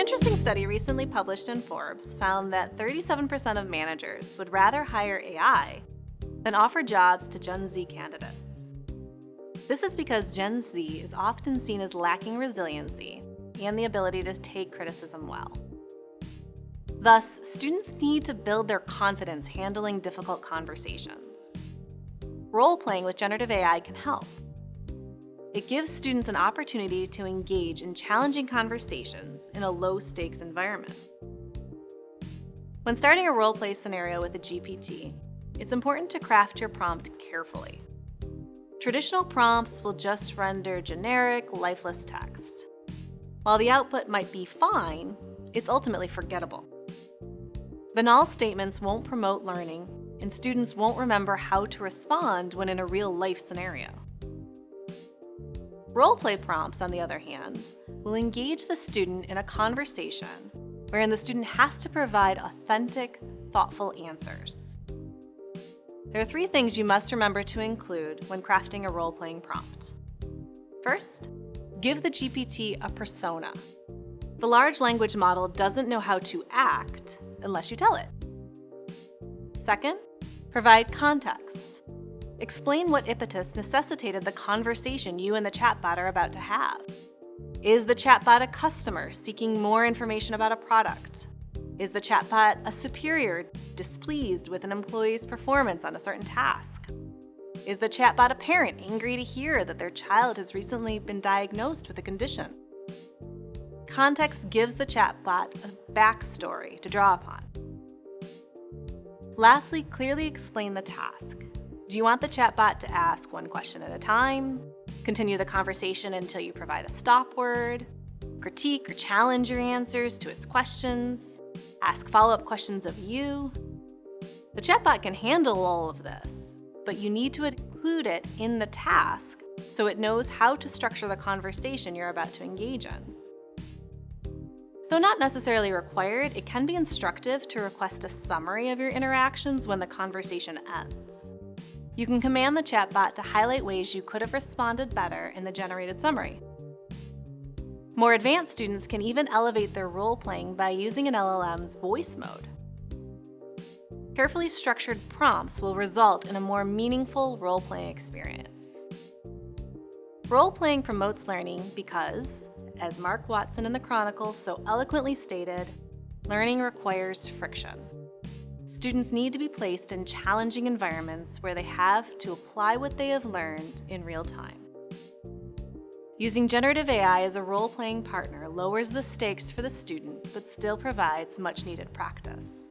interesting study recently published in Forbes found that 37% of managers would rather hire AI than offer jobs to Gen Z candidates. This is because Gen Z is often seen as lacking resiliency and the ability to take criticism well. Thus, students need to build their confidence handling difficult conversations. Role-playing with generative AI can help. It gives students an opportunity to engage in challenging conversations in a low-stakes environment. When starting a role-play scenario with a GPT, it's important to craft your prompt carefully. Traditional prompts will just render generic, lifeless text. While the output might be fine, it's ultimately forgettable. Banal statements won't promote learning, and students won't remember how to respond when in a real-life scenario. Role-play prompts, on the other hand, will engage the student in a conversation wherein the student has to provide authentic, thoughtful answers. There are 3 things you must remember to include when crafting a role-playing prompt. First, give the GPT a persona. The large language model doesn't know how to act unless you tell it. Second, provide context. Explain what impetus necessitated the conversation you and the chatbot are about to have. Is the chatbot a customer seeking more information about a product? Is the chatbot a superior displeased with an employee's performance on a certain task? Is the chatbot a parent angry to hear that their child has recently been diagnosed with a condition? Context gives the chatbot a backstory to draw upon. Lastly, clearly explain the task. Do you want the chatbot to ask one question at a time, continue the conversation until you provide a stop word, critique or challenge your answers to its questions, ask follow-up questions of you? The chatbot can handle all of this, but you need to include it in the task so it knows how to structure the conversation you're about to engage in. Though not necessarily required, it can be instructive to request a summary of your interactions when the conversation ends. You can command the chatbot to highlight ways you could have responded better in the generated summary. More advanced students can even elevate their role-playing by using an LLM's voice mode. Carefully structured prompts will result in a more meaningful role-playing experience. Role-playing promotes learning because, as Mark Watson in the Chronicle so eloquently stated, learning requires friction. Students need to be placed in challenging environments where they have to apply what they have learned in real time. Using generative AI as a role-playing partner lowers the stakes for the student, but still provides much-needed practice.